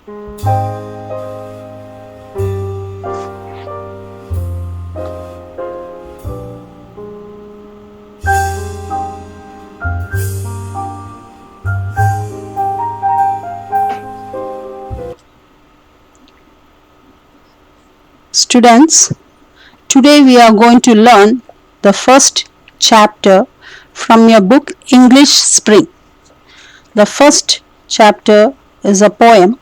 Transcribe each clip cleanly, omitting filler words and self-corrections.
Students, today we are going to learn the first chapter from your book English Spring. The first chapter is a poem,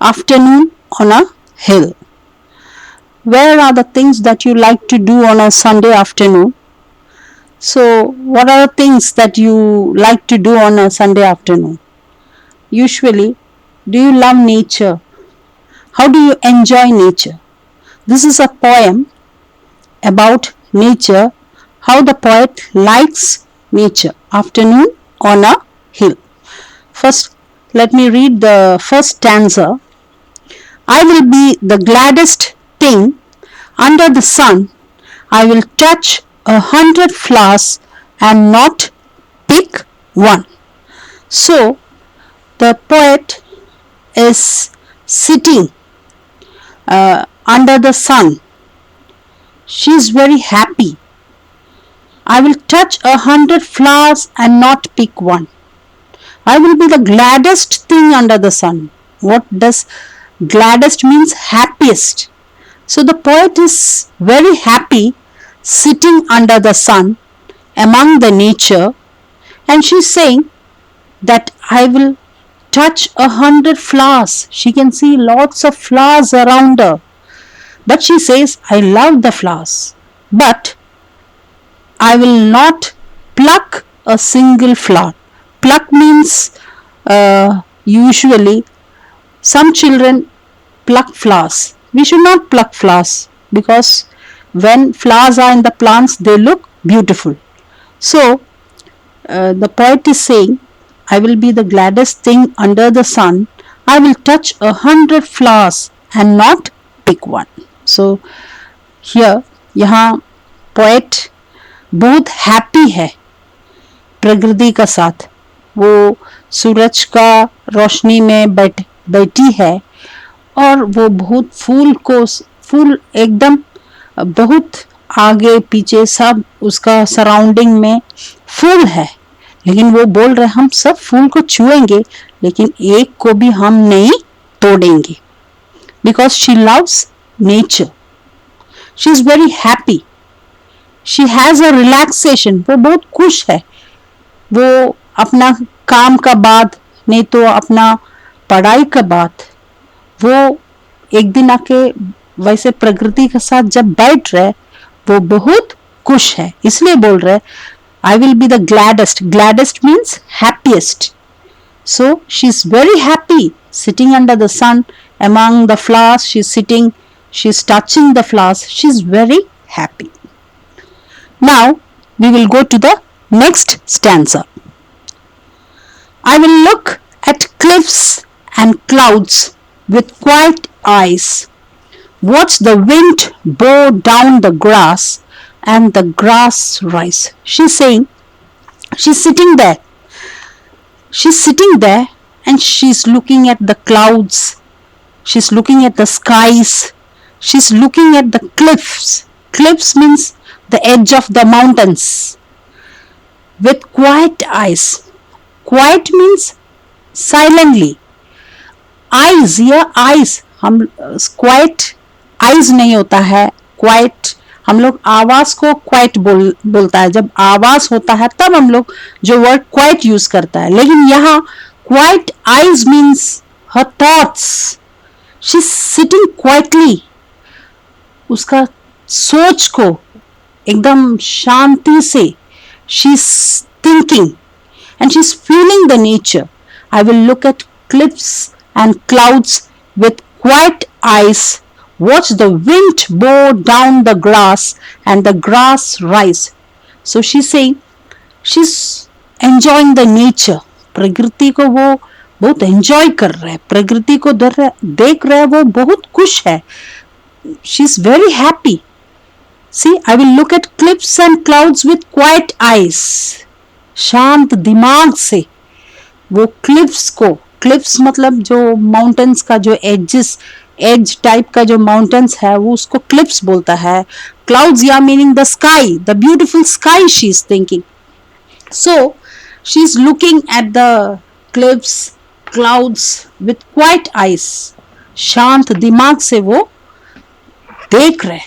Afternoon on a Hill. Where are the things that you like to do on a Sunday afternoon? So, what are the things that you like to do on a Sunday afternoon? Usually, do you love nature? How do you enjoy nature? This is a poem about nature, how the poet likes nature. Afternoon on a hill. First, let me read the first stanza. I will be the gladdest thing under the sun. I will touch 100 flowers and not pick one. So, the poet is sitting under the sun. She is very happy. I will touch 100 flowers and not pick one. I will be the gladdest thing under the sun. What does gladdest means? Happiest. So the poet is very happy sitting under the sun among the nature, and she's saying that I will touch 100 flowers. She can see lots of flowers around her. But she says, I love the flowers, but I will not pluck a single flower. Pluck means usually some children pluck flowers. We should not pluck flowers because when flowers are in the plants, they look beautiful. So, the poet is saying, I will be the gladdest thing under the sun. I will touch 100 flowers and not pick one. So, here, यहाँ poet बहुत happy है प्रकृति का साथ. वो सूरज का रोशनी में बैठी है और वो बहुत फूल एकदम बहुत आगे पीछे सब उसका सराउंडिंग में फूल है. लेकिन वो बोल रहे हम सब फूल को छुएंगे लेकिन एक को भी हम नहीं तोड़ेंगे. Because she loves nature. She is very happy. She has a relaxation. वो बहुत खुश है. वो अपना काम का बाद नहीं तो अपना पढ़ाई का बाद वो एक दिन आके वैसे प्रकृति के साथ जब बैठ रहे वो बहुत खुश है. इसलिए बोल रहे I will be the gladdest. Gladdest means happiest. So she is very happy sitting under the sun among the flowers. She is sitting. She is touching the flowers. She is very happy. Now we will go to the next stanza. I will look at cliffs and clouds with quiet eyes. Watch the wind blow down the grass and the grass rise. She's saying, she's sitting there. She's sitting there and she's looking at the clouds. She's looking at the skies. She's looking at the cliffs. Cliffs means the edge of the mountains. With quiet eyes. Quiet means silently. Eyes, here eyes. हम quiet eyes नहीं होता है. Quiet हम लोग आवाज को quiet बोलता है. जब आवाज होता है तब हम लोग जो word quiet use करता है. लेकिन यहाँ quiet eyes means her thoughts. She's sitting quietly. उसका सोच को एकदम शांति से she's thinking and she's feeling the nature. I will look at cliffs and clouds with quiet eyes. Watch the wind blow down the grass and the grass rise. So she's saying she's enjoying the nature. प्रकृति को वो बहुत enjoy कर रहा है. प्रकृति को देख रहा है वो बहुत खुश है. She's very happy. See, I will look at cliffs and clouds with quiet eyes. शांत दिमाग से वो cliffs को क्लिफ्स मतलब जो माउंटेन्स का जो एज टाइप का जो माउंटेन्स है वो उसको क्लिफ्स बोलता है. क्लाउड्स या meaning the sky, the beautiful sky she is thinking. So she is looking at the cliffs, clouds with quiet eyes. शांत दिमाग से वो देख रहे.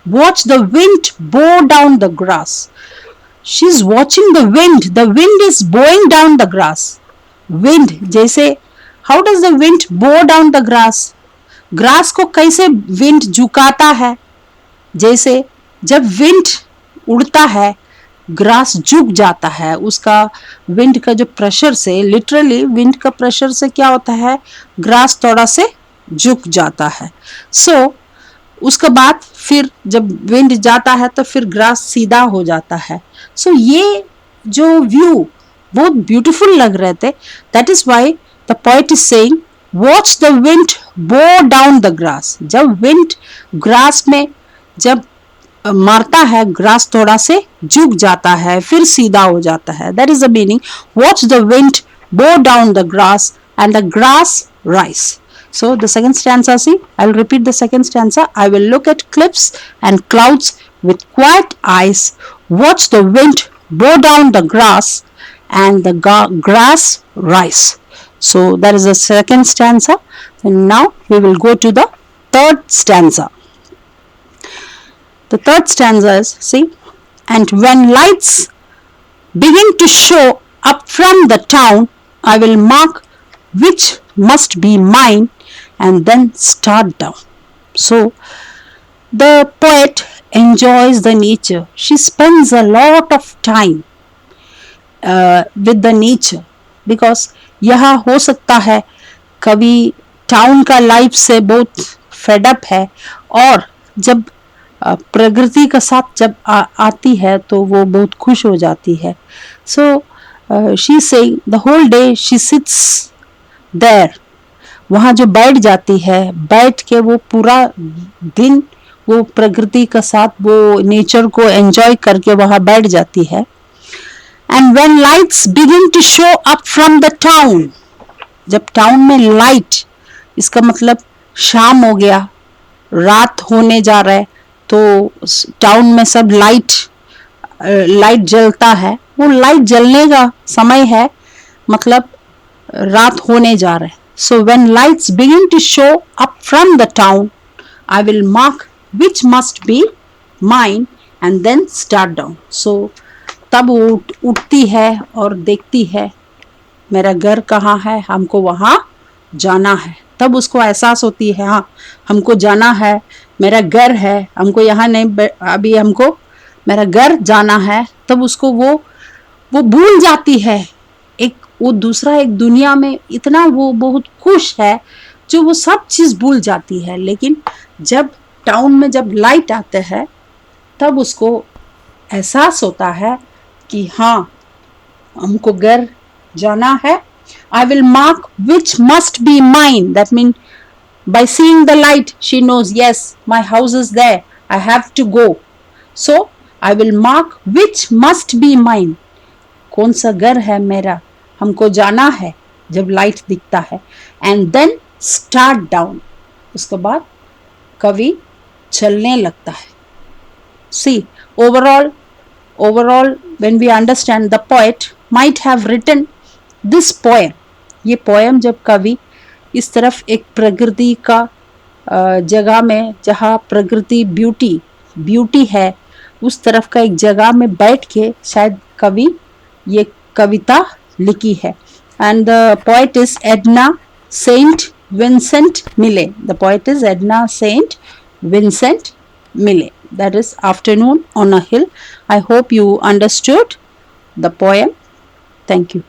Watch the wind bow down the grass. She is watching the wind. The wind is bowing down the grass. Wind जैसे how does the wind bow down the grass? Grass को कैसे wind झुकाता है. जैसे जब विंड उड़ता है grass झुक जाता है. उसका विंड का जो प्रेशर से, लिटरली विंड का प्रेशर से क्या होता है, ग्रास थोड़ा से झुक जाता है. सो उसके बाद फिर जब विंड जाता है तो फिर ग्रास सीधा हो जाता है. सो ये जो व्यू बहुत ब्यूटीफुल लग रहे थे. That is why the poet is saying watch the wind बो डाउन द ग्रास. जब विंड ग्रास में जब मारता है ग्रास थोड़ा से झुक जाता है फिर सीधा हो जाता है. That is the meaning. Watch the wind बो down the grass and the grass rise. So the second stanza, see, I will repeat the second stanza. I will look at cliffs and clouds with quiet eyes, watch the wind blow down the grass and the grass rise. So that is the second stanza. And now we will go to the third stanza. The third stanza is, see, and when lights begin to show up from the town, I will mark which must be mine and then start down. So the poet enjoys the nature. She spends a lot of time with the nature because यहाँ हो सकता है कभी town का life से बहुत fed up है और जब प्रकृति का साथ जब आती है तो वो बहुत खुश हो जाती है. So she saying the whole day she sits there. वहाँ जो बैठ जाती है, बैठ के वो पूरा दिन वो प्रकृति का साथ वो नेचर को एंजॉय करके वहाँ बैठ जाती है. And when lights begin to show up from the town. जब टाउन में लाइट, इसका मतलब शाम हो गया, रात होने जा रहा है, तो टाउन में सब लाइट जलता है. वो लाइट जलने का समय है, मतलब रात होने जा रहा है. So when lights begin to show up from the town, I will mark which must be mine and then start down. So तब वो उठती है और देखती है मेरा घर कहाँ है, हमको वहाँ जाना है. तब उसको एहसास होती है हाँ हमको जाना है, मेरा घर है, हमको यहाँ नहीं, अभी हमको मेरा घर जाना है. तब उसको वो भूल जाती है. वो दूसरा एक दुनिया में इतना वो बहुत खुश है जो वो सब चीज़ भूल जाती है. लेकिन जब टाउन में जब लाइट आते हैं तब उसको एहसास होता है कि हाँ हमको घर जाना है. I will mark which must be mine. That means by seeing the light she knows yes my house is there, I have to go. So I will mark which must be mine. कौन सा घर है मेरा, हमको जाना है जब light दिखता है. And then start down. उसके बाद कवि चलने लगता है. See overall when we understand the poet might have written this poem. ये पोएम जब कवि इस तरफ एक प्रकृति का जगह में जहाँ प्रकृति ब्यूटी है उस तरफ का एक जगह में बैठ के शायद कवि ये कविता लिखी है. And the poet is Edna saint Vincent Millay. The poet is Edna saint Vincent Millay. That is afternoon on a hill. I hope you understood the poem. Thank you.